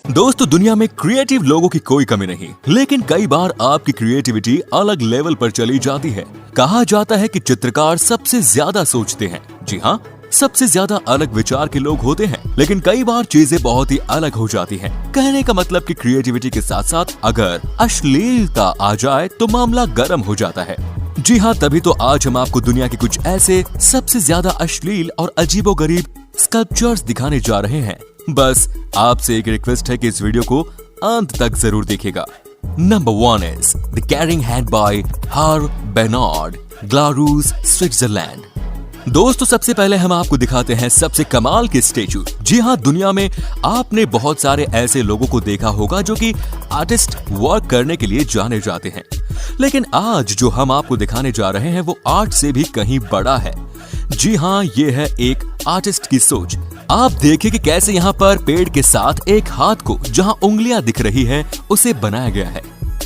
दोस्तों, दुनिया में क्रिएटिव लोगों की कोई कमी नहीं, लेकिन कई बार आपकी क्रिएटिविटी अलग लेवल पर चली जाती है। कहा जाता है कि चित्रकार सबसे ज्यादा सोचते हैं। जी हाँ, सबसे ज्यादा अलग विचार के लोग होते हैं, लेकिन कई बार चीजें बहुत ही अलग हो जाती हैं। कहने का मतलब कि क्रिएटिविटी के साथ साथ अगर अश्लीलता आ जाए तो मामला गर्म हो जाता है। जी हाँ, तभी तो आज हम आपको दुनिया के कुछ ऐसे सबसे ज्यादा अश्लील और अजीबोगरीब स्कल्पचर्स दिखाने जा रहे हैं। बस आपसे एक रिक्वेस्ट है कि इस वीडियो को अंत तक जरूर देखिएगा। Number 1 is the carrying hand by हार बेनार्ड, ग्लारूस, स्विट्जरलैंड। दोस्तों, सबसे पहले हम आपको दिखाते हैं सबसे कमाल के स्टेचू। जी हाँ, दुनिया में आपने बहुत सारे ऐसे लोगों को देखा होगा जो कि आर्टिस्ट वर्क करने के लिए जाने जाते हैं, लेकिन आज जो हम आपको दिखाने जा रहे हैं वो आर्ट से भी कहीं बड़ा है। जी हाँ, ये है एक आर्टिस्ट की सोच। आप देखिए कि कैसे यहाँ पर पेड़ के साथ एक हाथ को जहाँ उंगलियां दिख रही है उसे बनाया गया है।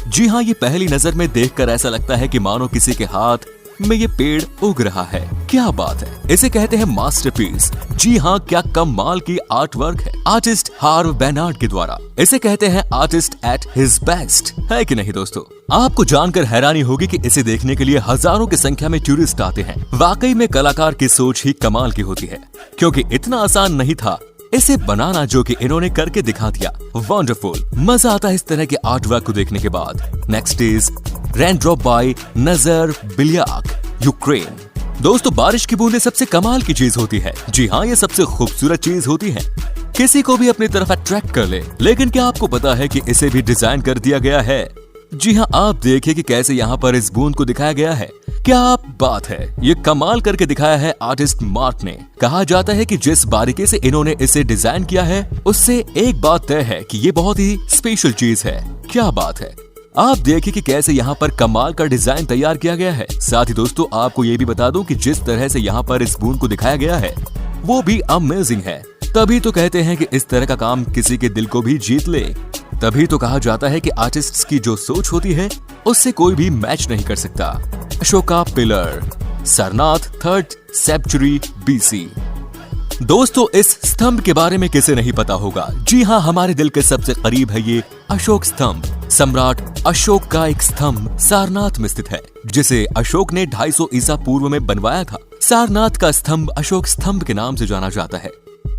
जी हाँ, ये पहली नजर में देखकर ऐसा लगता है कि मानो किसी के हाथ में ये पेड़ उग रहा है। क्या बात है, इसे कहते हैं मास्टरपीस। जी हाँ, क्या कमाल की आर्ट वर्क है आर्टिस्ट हार्व बेनार्ड के द्वारा। इसे कहते हैं आर्टिस्ट एट हिज बेस्ट, है कि नहीं दोस्तों? आपको जानकर हैरानी होगी कि इसे देखने के लिए हजारों की संख्या में टूरिस्ट आते हैं। वाकई में कलाकार की सोच ही कमाल की होती है, क्योंकि इतना आसान नहीं था इसे बनाना जो कि इन्होंने करके दिखा दिया। वंडरफुल, मजा आता है इस तरह के आर्ट वर्क को देखने के बाद। Next is raindrop by Nazar Bilyk, Ukraine. दोस्तों, बारिश की बूंदें सबसे कमाल की चीज होती है। जी हाँ, ये सबसे खूबसूरत चीज होती है, किसी को भी अपनी तरफ अट्रैक्ट कर ले। लेकिन क्या आपको पता है कि इसे भी डिजाइन कर दिया गया है? जी हाँ, आप देखिए कि कैसे यहाँ पर इस बूंद को दिखाया गया है। क्या बात है, ये कमाल करके दिखाया है आर्टिस्ट मार्क ने। कहा जाता है कि जिस बारीकी से इन्होंने इसे डिजाइन किया है उससे एक बात तय है कि ये बहुत ही स्पेशल चीज है। क्या बात है, आप देखिए कि कैसे यहाँ पर कमाल का डिजाइन तैयार किया गया है। साथ ही दोस्तों, आपको ये भी बता दूं कि जिस तरह से यहाँ पर इस बूंद को दिखाया गया है वो भी अमेजिंग है। तभी तो कहते हैं कि इस तरह का काम किसी के दिल को भी जीत ले। तभी तो कहा जाता है कि आर्टिस्ट की जो सोच होती है उससे कोई भी मैच नहीं कर सकता। Ashoka pillar, Sarnath, 3rd century BC। दोस्तों, इस स्तंभ के बारे में किसे नहीं पता होगा। जी हाँ, हमारे दिल के सबसे करीब है ये अशोक स्तंभ। सम्राट अशोक का एक स्तंभ सारनाथ में स्थित है, जिसे अशोक ने 250 ईसा पूर्व में बनवाया था। सारनाथ का स्तंभ अशोक स्तंभ के नाम से जाना जाता है।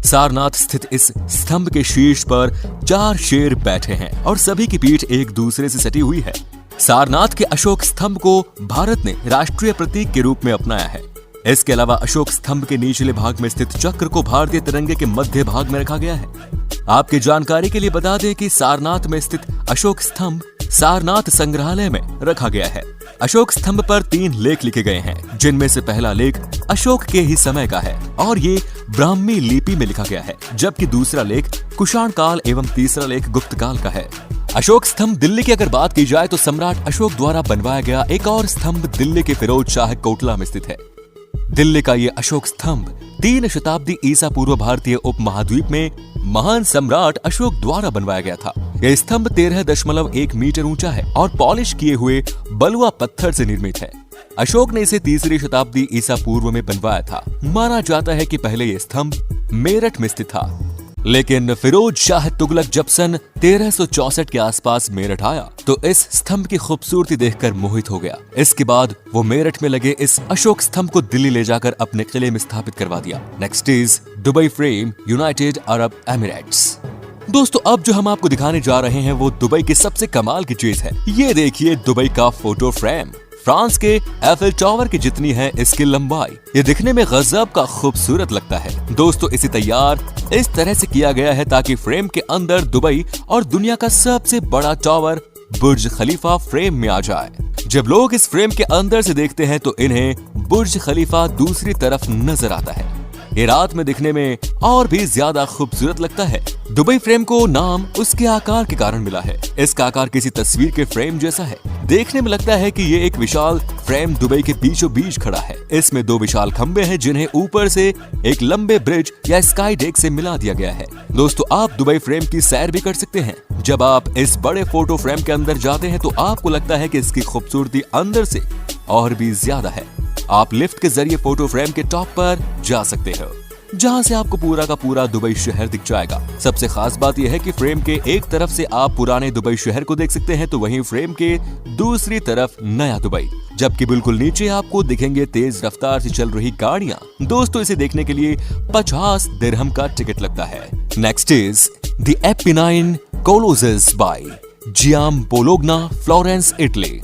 सारनाथ स्थित इस स्तंभ के शीर्ष पर 4 शेर बैठे हैं और सभी की पीठ एक दूसरे से सटी हुई है। सारनाथ के अशोक स्तंभ को भारत ने राष्ट्रीय प्रतीक के रूप में अपनाया है। इसके अलावा अशोक स्तंभ के निचले भाग में स्थित चक्र को भारतीय तिरंगे के मध्य भाग में रखा गया है। आपकी जानकारी के लिए बता दें कि सारनाथ में स्थित अशोक स्तंभ सारनाथ संग्रहालय में रखा गया है। अशोक स्तंभ पर 3 लेख लिखे गए हैं, जिनमें से पहला लेख अशोक के ही समय का है और ये ब्राह्मी लिपि में लिखा गया है, जबकि दूसरा लेख कुषाण काल एवं तीसरा लेख गुप्त काल का है। अशोक स्तंभ दिल्ली की अगर बात की जाए तो सम्राट अशोक द्वारा बनवाया गया एक और स्तंभ दिल्ली के फिरोज शाह कोटला में स्थित है। दिल्ली का ये अशोक स्तंभ 3 शताब्दी ईसा पूर्व भारतीय उपमहाद्वीप में महान सम्राट अशोक द्वारा बनवाया गया था। यह स्तंभ 13.1 मीटर ऊंचा है और पॉलिश किए हुए बलुआ पत्थर से निर्मित है। अशोक ने इसे 3री शताब्दी ईसा पूर्व में बनवाया था। माना जाता है कि पहले यह स्तंभ मेरठ में स्थित था, लेकिन फिरोज शाह तुगलक जब सन 1364 के आसपास मेरठ आया तो इस स्तंभ की खूबसूरती देखकर मोहित हो गया। इसके बाद वो मेरठ में लगे इस अशोक स्तंभ को दिल्ली ले जाकर अपने किले में स्थापित करवा दिया। Next is Dubai frame, United Arab Emirates. दोस्तों, अब जो हम आपको दिखाने जा रहे हैं वो दुबई की सबसे कमाल की चीज है। ये देखिए दुबई का फोटो फ्रेम। फ्रांस के एफिल टावर की जितनी है इसकी लंबाई। ये दिखने में गजब का खूबसूरत लगता है। दोस्तों, इसे तैयार इस तरह से किया गया है ताकि फ्रेम के अंदर दुबई और दुनिया का सबसे बड़ा टावर बुर्ज खलीफा फ्रेम में आ जाए। जब लोग इस फ्रेम के अंदर से देखते हैं तो इन्हें बुर्ज खलीफा दूसरी तरफ नजर आता है। ये रात में दिखने में और भी ज्यादा खूबसूरत लगता है। दुबई फ्रेम को नाम उसके आकार के कारण मिला है। इसका आकार किसी तस्वीर के फ्रेम जैसा है। देखने में लगता है कि ये एक विशाल फ्रेम दुबई के बीचों बीच खड़ा है। इसमें 2 विशाल खंबे हैं जिन्हें ऊपर से एक लंबे ब्रिज या स्काई डेक से मिला दिया गया है। दोस्तों, आप दुबई फ्रेम की सैर भी कर सकते हैं। जब आप इस बड़े फोटो फ्रेम के अंदर जाते हैं तो आपको लगता है कि इसकी खूबसूरती अंदर से और भी ज्यादा है। आप लिफ्ट के जरिए फोटो फ्रेम के टॉप पर जा सकते हो। जहां से आपको पूरा का पूरा दुबई शहर दिख जाएगा। सबसे खास बात यह है कि फ्रेम के एक तरफ से आप पुराने दुबई शहर को देख सकते हैं, तो वहीं फ्रेम के दूसरी तरफ नया दुबई, जबकि बिल्कुल नीचे आपको दिखेंगे तेज रफ्तार से चल रही गाड़ियां। दोस्तों, इसे देखने के लिए 50 दिरहम का टिकट लगता है। Next is the Apennine Colossus by Giambologna, Florence, Italy.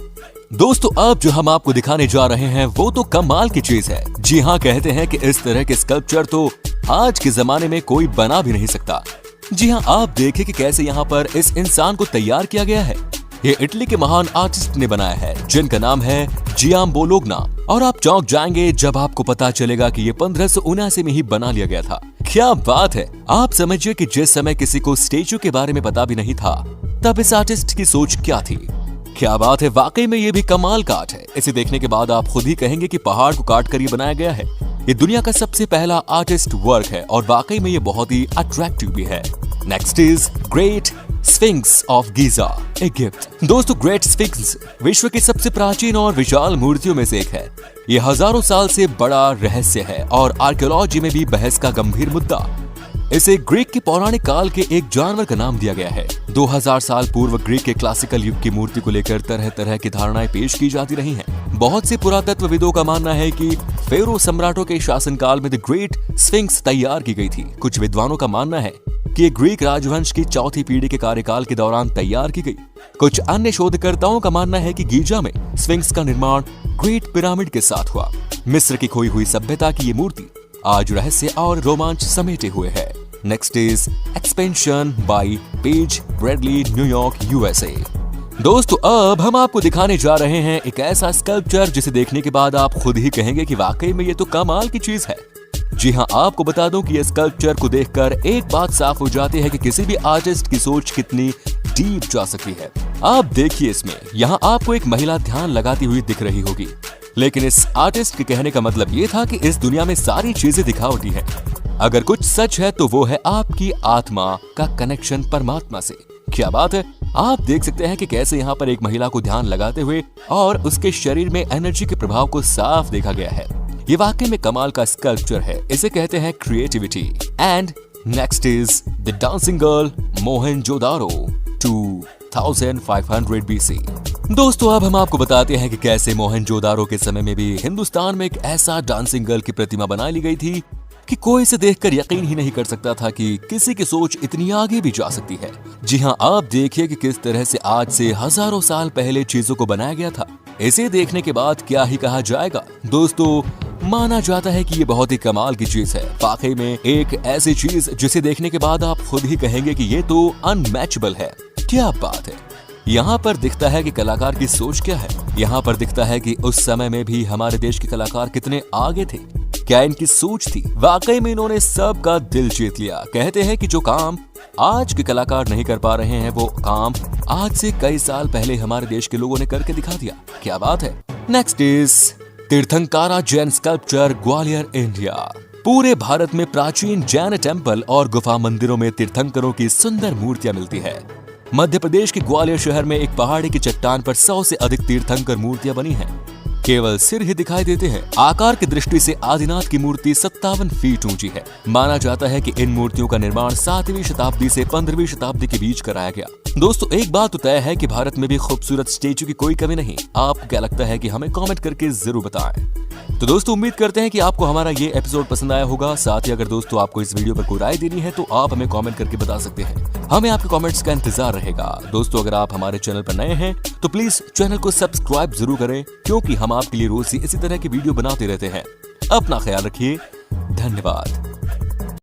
दोस्तों, अब जो हम आपको दिखाने जा रहे हैं वो तो कमाल की चीज है। जी हाँ, कहते हैं कि इस तरह के स्कल्पचर तो आज के जमाने में कोई बना भी नहीं सकता। जी हाँ, आप देखिए कि कैसे यहाँ पर इस इंसान को तैयार किया गया है। ये इटली के महान आर्टिस्ट ने बनाया है, जिनका नाम है जियाम्पोलोग्ना। और आप चौंक जाएंगे जब आपको पता चलेगा कि ये 1579 में ही बना लिया गया था। क्या बात है! आप समझिए कि जिस समय किसी को स्टेचू के बारे में पता भी नहीं था, तब इस आर्टिस्ट की सोच क्या थी। क्या बात है! वाकई में ये भी कमाल का आर्ट है। इसे देखने के बाद आप खुद ही कहेंगे कि पहाड़ को काट कर ये बनाया गया है। ये दुनिया का सबसे पहला आर्टिस्ट वर्क है और वाकई में ये बहुत ही अट्रैक्टिव भी है। Next is great sphinx of Giza, Egypt. दोस्तों, ग्रेट स्फिंक्स विश्व की सबसे प्राचीन और विशाल मूर्तियों में से एक है। ये हजारों साल से बड़ा रहस्य है और आर्कियोलॉजी में भी बहस का गंभीर मुद्दा। इसे ग्रीक के पौराणिक काल के एक जानवर का नाम दिया गया है। 2000 साल पूर्व ग्रीक के क्लासिकल युग की मूर्ति को लेकर तरह तरह की धारणाएं पेश की जाती रही हैं। बहुत से पुरातत्वविदों का मानना है कि फेरो सम्राटों के शासनकाल में द ग्रेट स्फिंक्स तैयार की गई थी। कुछ विद्वानों का मानना है कि ये ग्रीक राजवंश की चौथी पीढ़ी के कार्यकाल के दौरान तैयार की गई। कुछ अन्य शोधकर्ताओं का मानना है कि गीजा में स्फिंक्स का निर्माण ग्रेट पिरामिड के साथ हुआ। मिस्र की खोई हुई सभ्यता की ये मूर्ति आज रहस्य और रोमांच समेटे हुए है। Next is expansion bye page Bradley, New York, USA. दोस्तों, अब हम आपको दिखाने जा रहे हैं एक ऐसा स्कल्पचर जिसे देखने के बाद आप खुद ही कहेंगे कि वाकई में ये तो कमाल की चीज है। जी हाँ, आपको बता दूं कि ये स्कल्पचर को देखकर एक बात साफ हो जाती है कि किसी भी आर्टिस्ट की सोच कितनी डीप जा सकती है। आप देखिए, इसमें यहाँ आपको एक महिला ध्यान लगाती हुई दिख रही होगी, लेकिन इस आर्टिस्ट के कहने का मतलब ये था कि इस दुनिया में सारी चीजें दिखावटी हैं। अगर कुछ सच है तो वो है आपकी आत्मा का कनेक्शन परमात्मा से। क्या बात है! आप देख सकते हैं कि कैसे यहाँ पर एक महिला को ध्यान लगाते हुए और उसके शरीर में एनर्जी के प्रभाव को साफ देखा गया है। ये वाकई में कमाल का स्कल्पचर है। इसे कहते हैं creativity. And next is the dancing girl Mohenjo-daro 2500 BC। दोस्तों, अब हम आपको बताते हैं कि कैसे मोहेंजोदारो के समय में भी हिंदुस्तान में एक ऐसा डांसिंग गर्ल की प्रतिमा बना ली गई थी कि कोई इसे देखकर यकीन ही नहीं कर सकता था कि किसी की सोच इतनी आगे भी जा सकती है। जी हाँ, आप देखिए कि किस तरह से आज से हजारों साल पहले चीजों को बनाया गया था। इसे देखने के बाद क्या ही कहा जाएगा। दोस्तों, माना जाता है कि ये बहुत ही कमाल की चीज है। वाकई में एक ऐसी चीज जिसे देखने के बाद आप खुद ही कहेंगे कि ये तो अनमैचेबल है। क्या बात है! यहाँ पर दिखता है कि कलाकार की सोच क्या है। यहाँ पर दिखता है कि उस समय में भी हमारे देश के कलाकार कितने आगे थे। क्या इनकी सोच थी! वाकई में इन्होंने सबका दिल जीत लिया। कहते हैं कि जो काम आज के कलाकार नहीं कर पा रहे हैं, वो काम आज से कई साल पहले हमारे देश के लोगों ने करके दिखा दिया। क्या बात है! Next is Tirthankara Jain sculpture, Gwalior, India. पूरे भारत में प्राचीन जैन टेम्पल और गुफा मंदिरों में तीर्थंकरों की सुंदर मूर्तियां मिलती है। मध्य प्रदेश के ग्वालियर शहर में एक पहाड़ी की चट्टान पर 100 से अधिक तीर्थंकर मूर्तियां बनी हैं। केवल सिर ही दिखाई देते हैं। आकार की दृष्टि से आदिनाथ की मूर्ति 57 फीट ऊंची है। माना जाता है कि इन मूर्तियों का निर्माण 7वीं शताब्दी से 15वीं शताब्दी के बीच कराया गया। दोस्तों, एक बात तो तय है कि भारत में भी खूबसूरत स्टेचू की कोई कमी नहीं। आपको क्या लगता है कि हमें कमेंट करके जरूर बताएं। तो दोस्तों, उम्मीद करते हैं कि आपको हमारा ये एपिसोड पसंद आया होगा। साथ ही अगर दोस्तों आपको इस वीडियो पर कोई राय देनी है तो आप हमें कमेंट करके बता सकते हैं। हमें आपके कमेंट्स का इंतजार रहेगा। दोस्तों, अगर आप हमारे चैनल पर नए हैं तो प्लीज चैनल को सब्सक्राइब जरूर करें, क्योंकि हम आपके लिए रोज इसी तरह की वीडियो बनाते रहते हैं। अपना ख्याल रखिए। धन्यवाद।